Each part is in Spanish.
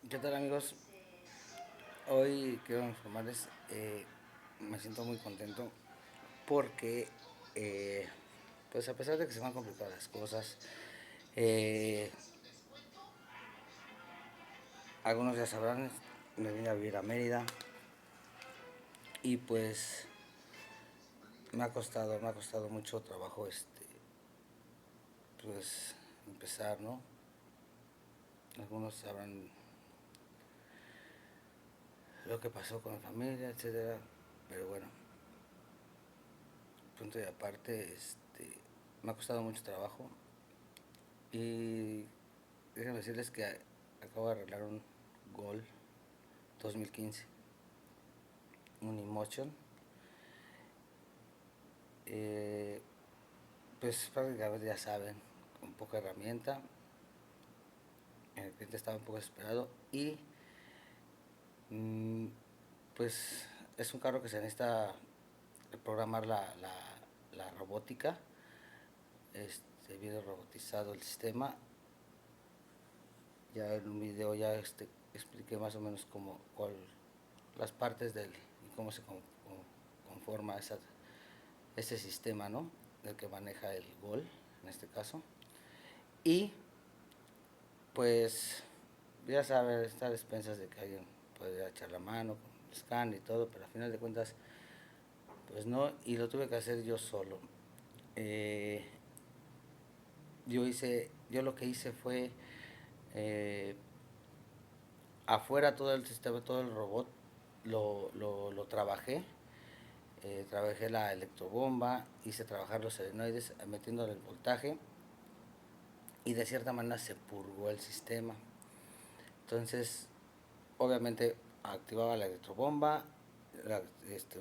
¿Qué tal, amigos? Hoy quiero informarles, me siento muy contento porque, eh, pues a pesar de que se me han complicado las cosas, eh, algunos ya sabrán, me vine a vivir a Mérida y pues me ha costado mucho trabajo, pues empezar, ¿no? Algunos sabrán lo que pasó con mi familia, etcétera, pero bueno, punto y aparte, me ha costado mucho trabajo. Y déjenme decirles que acabo de arreglar un Gol 2015, un Emotion. Eh, pues prácticamente ya saben, con poca herramienta. El cliente estaba un poco desesperado y mm, pues es un carro que se necesita programar la robótica. Viene robotizado el sistema. Ya en un video ya expliqué más o menos las partes y cómo se conforma ese sistema, ¿no? El que maneja el Gol, en este caso. Y pues ya saben, estar a expensas de que alguien puede echar la mano con el scan y todo, pero al final de cuentas, pues no, y lo tuve que hacer yo solo. Eh, yo lo que hice fue eh, afuera todo el sistema, todo el robot, lo trabajé. Trabajé la electrobomba, hice trabajar los solenoides metiéndole el voltaje y de cierta manera se purgó el sistema. Entonces, obviamente activaba la electrobomba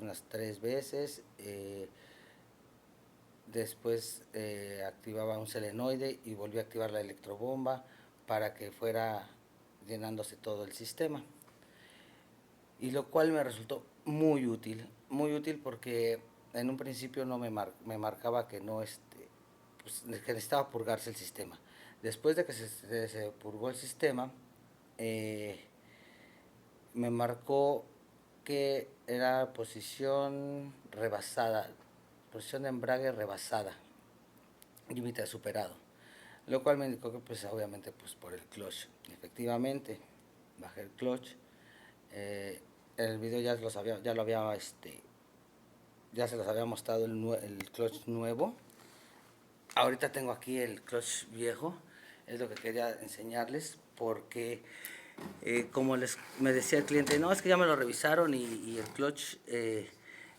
unas 3 veces, después activaba un selenoide y volví a activar la electrobomba para que fuera llenándose todo el sistema. Y lo cual me resultó muy útil porque en un principio no me marcaba que no, pues, que necesitaba purgarse el sistema. Después de que se purgó el sistema, eh, me marcó que era posición rebasada, posición de embrague rebasada, límite superado, lo cual me indicó que pues obviamente pues por el clutch. Efectivamente, bajé el clutch, eh, el video ya lo había, ya se los había mostrado el clutch nuevo. Ahorita tengo aquí el clutch viejo, es lo que quería enseñarles porque como me decía el cliente, no, es que ya me lo revisaron y el clutch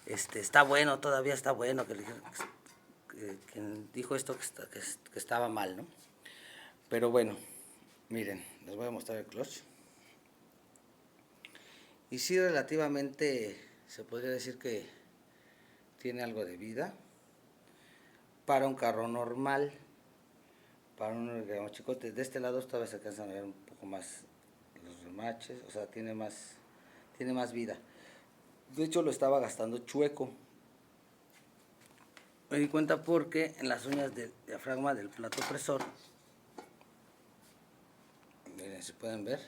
está bueno, todavía está bueno, quien dijo esto que estaba mal, ¿no? Pero bueno, miren, les voy a mostrar el clutch. Y sí, relativamente se podría decir que tiene algo de vida para un carro normal, para un digamos, chicote. De este lado todavía se alcanzan a ver un poco más los remaches, o sea, tiene más vida. De hecho, lo estaba gastando chueco. Me di cuenta porque en las uñas del diafragma del plato presor, miren si pueden ver,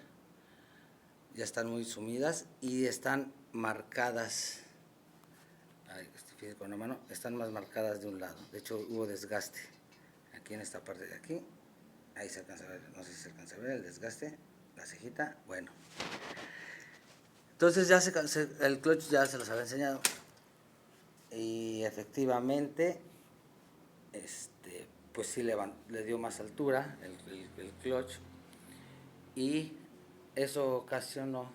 ya están muy sumidas y están marcadas. Ay, fíjense con la mano, están más marcadas de un lado. De hecho, hubo desgaste aquí en esta parte de aquí. Ahí se alcanza a ver, no sé si se alcanza a ver el desgaste, la cejita. Bueno, entonces ya el clutch ya se los había enseñado. Y efectivamente, pues sí le dio más altura el clutch. Y eso ocasionó,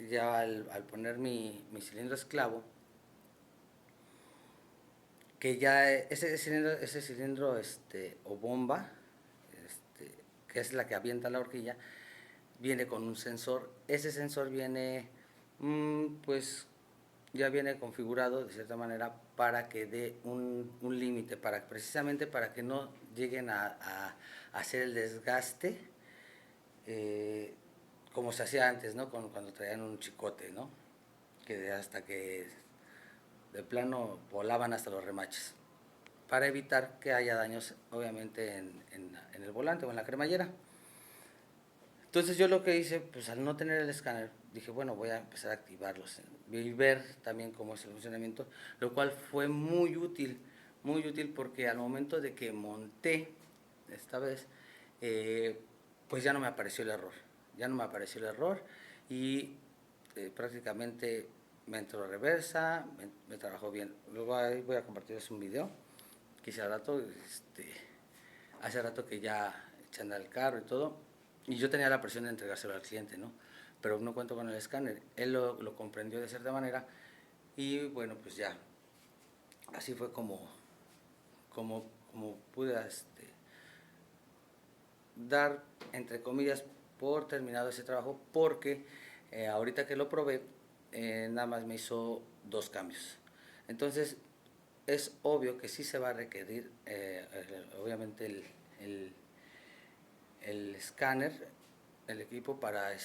ya al poner mi cilindro esclavo, que ya ese cilindro o bomba, que es la que avienta la horquilla, viene con un sensor. Ese sensor viene, pues ya viene configurado de cierta manera para que dé un límite, precisamente para que no lleguen a hacer el desgaste como se hacía antes, ¿no? Cuando traían un chicote, ¿no? Que hasta que de plano volaban hasta los remaches, para evitar que haya daños, obviamente, en el volante o en la cremallera. Entonces yo lo que hice, pues al no tener el escáner, dije, bueno, voy a empezar a activarlos y ver también cómo es el funcionamiento, lo cual fue muy útil porque al momento de que monté esta vez, eh, pues ya no me apareció el error, ya no me apareció el error y prácticamente me entró reversa, me trabajó bien. Luego ahí voy a compartirles un video que hice hace rato que ya eché a andar el carro y todo, y yo tenía la presión de entregárselo al cliente, ¿no? Pero no cuento con el escáner. Él lo comprendió de cierta manera y bueno, pues ya, así fue como pude dar, entre comillas, por terminado ese trabajo, porque ahorita que lo probé, nada más me hizo 2 cambios. Entonces, es obvio que sí se va a requerir, obviamente, el, el escáner, el equipo para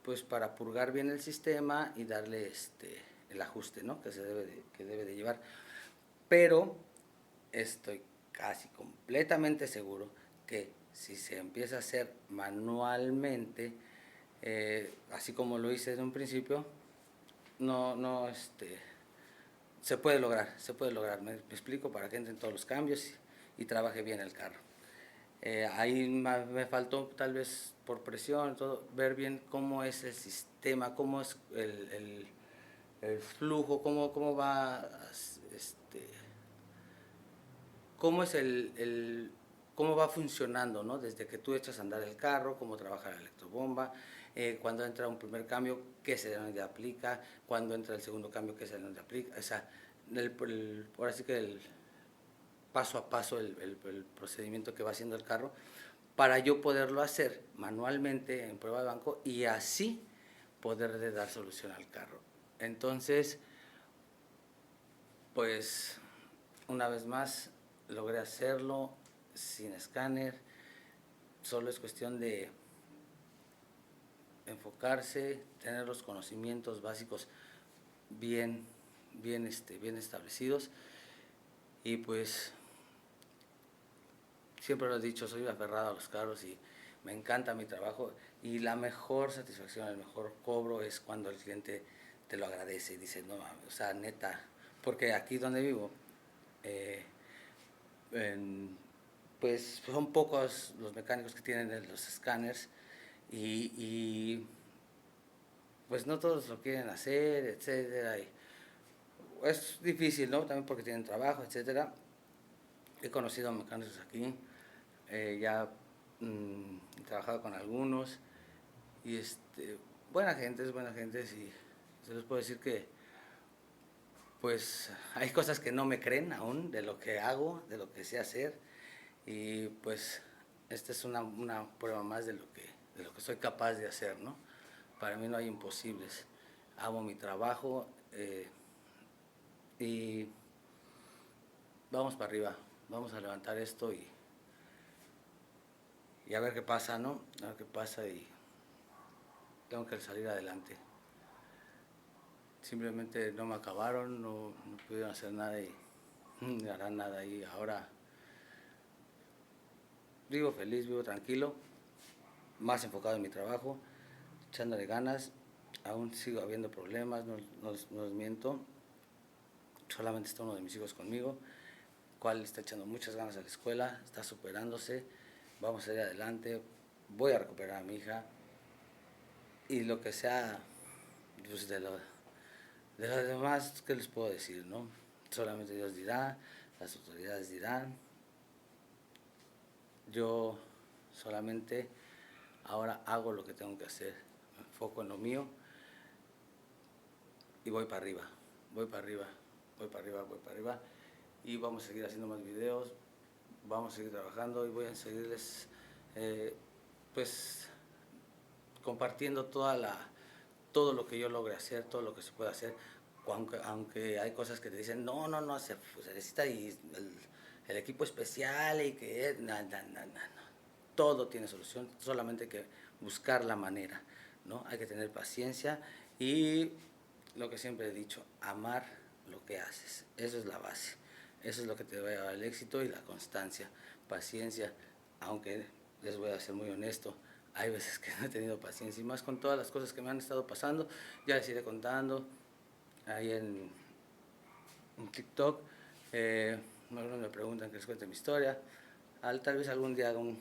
pues para purgar bien el sistema y darle el ajuste, ¿no? Que que debe de llevar. Pero estoy casi completamente seguro que si se empieza a hacer manualmente, así como lo hice desde un principio, no se puede lograr, me explico, para que entren todos los cambios y trabaje bien el carro. Ahí me faltó tal vez por presión, todo, ver bien cómo es el sistema, cómo es el flujo, cómo va, cómo es cómo va funcionando, ¿no? Desde que tú echas a andar el carro, cómo trabaja la electrobomba, cuando entra un primer cambio, qué se le aplica, cuando entra el segundo cambio, qué se le aplica, o sea, ahora sí que el paso a paso, el procedimiento que va haciendo el carro, para yo poderlo hacer manualmente en prueba de banco y así poder dar solución al carro. Entonces, pues una vez más logré hacerlo sin escáner, solo es cuestión de enfocarse, tener los conocimientos básicos bien establecidos y pues siempre lo he dicho, soy aferrado a los carros y me encanta mi trabajo y la mejor satisfacción, el mejor cobro es cuando el cliente te lo agradece y dice, no, o sea, neta, porque aquí donde vivo, eh, en, pues son pocos los mecánicos que tienen los escáneres y pues no todos lo quieren hacer, etcétera. Y es difícil, ¿no? También porque tienen trabajo, etcétera. He conocido mecánicos aquí, ya he trabajado con algunos y buena gente, y se les puedo decir que pues hay cosas que no me creen aún de lo que hago, de lo que sé hacer y pues esta es una prueba más de lo que soy capaz de hacer, ¿no? Para mí no hay imposibles. Amo mi trabajo y vamos para arriba, vamos a levantar esto y a ver qué pasa, ¿no? A ver qué pasa y tengo que salir adelante. Simplemente no me acabaron, no pudieron hacer nada y no harán nada y ahora vivo feliz, vivo tranquilo, más enfocado en mi trabajo, echándole ganas, aún sigo habiendo problemas, no les miento, solamente está uno de mis hijos conmigo, cual está echando muchas ganas a la escuela, está superándose, vamos a ir adelante, voy a recuperar a mi hija y lo que sea pues de lo demás, ¿qué les puedo decir, no? Solamente Dios dirá, las autoridades dirán, yo solamente ahora hago lo que tengo que hacer, me enfoco en lo mío y voy para arriba, voy para arriba, voy para arriba, voy para arriba y vamos a seguir haciendo más videos, vamos a seguir trabajando y voy a seguirles pues compartiendo todo lo que yo logre hacer, todo lo que se puede hacer, aunque hay cosas que te dicen, no, se necesita el equipo especial y que no. Todo tiene solución, solamente hay que buscar la manera, ¿no? Hay que tener paciencia y lo que siempre he dicho, amar lo que haces, eso es la base, eso es lo que te va a llevar al éxito y la constancia, paciencia, aunque les voy a ser muy honesto, hay veces que no he tenido paciencia, y más con todas las cosas que me han estado pasando. Ya les iré contando ahí en TikTok. Algunos me preguntan que les cuente mi historia. Tal vez algún día haga un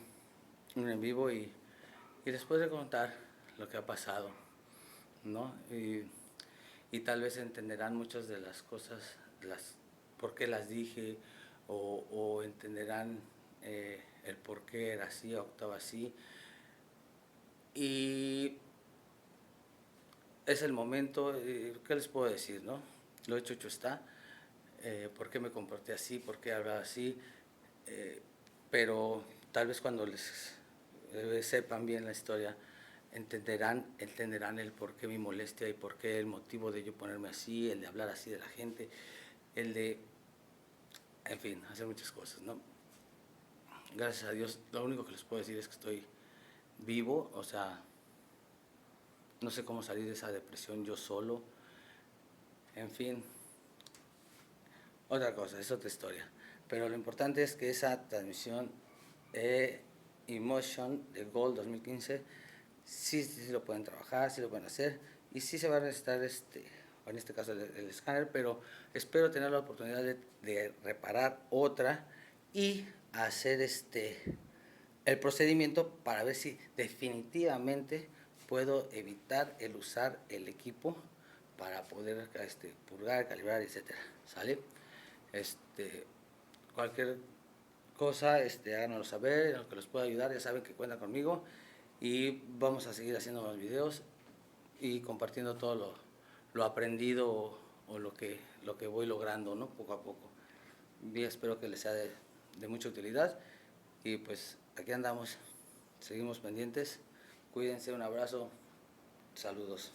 en vivo y les podré contar lo que ha pasado, ¿no? Y tal vez entenderán muchas de las cosas, por qué las dije, o entenderán el por qué era así, actuaba así. Y es el momento, ¿qué les puedo decir, no? Lo hecho está. ¿Por qué me comporté así? ¿Por qué hablaba así? Pero tal vez cuando les sepan bien la historia, entenderán el por qué mi molestia y por qué el motivo de yo ponerme así, el de hablar así de la gente, el de, en fin, hacer muchas cosas, ¿no? Gracias a Dios, lo único que les puedo decir es que estoy vivo, o sea, no sé cómo salir de esa depresión yo solo, en fin, otra cosa, es otra historia. Pero lo importante es que esa transmisión Emotion de Gold 2015 sí lo pueden trabajar, sí lo pueden hacer, y sí se va a necesitar en este caso el escáner, pero espero tener la oportunidad de reparar otra y hacer el procedimiento para ver si definitivamente puedo evitar el usar el equipo para poder purgar, calibrar, etcétera. ¿Sale? Cualquier cosa, háganoslo saber, en lo que los pueda ayudar, ya saben que cuentan conmigo, y vamos a seguir haciendo más videos y compartiendo todo lo aprendido o lo que voy logrando, ¿no? Poco a poco. Y espero que les sea de mucha utilidad, y pues aquí andamos, seguimos pendientes, cuídense, un abrazo, saludos.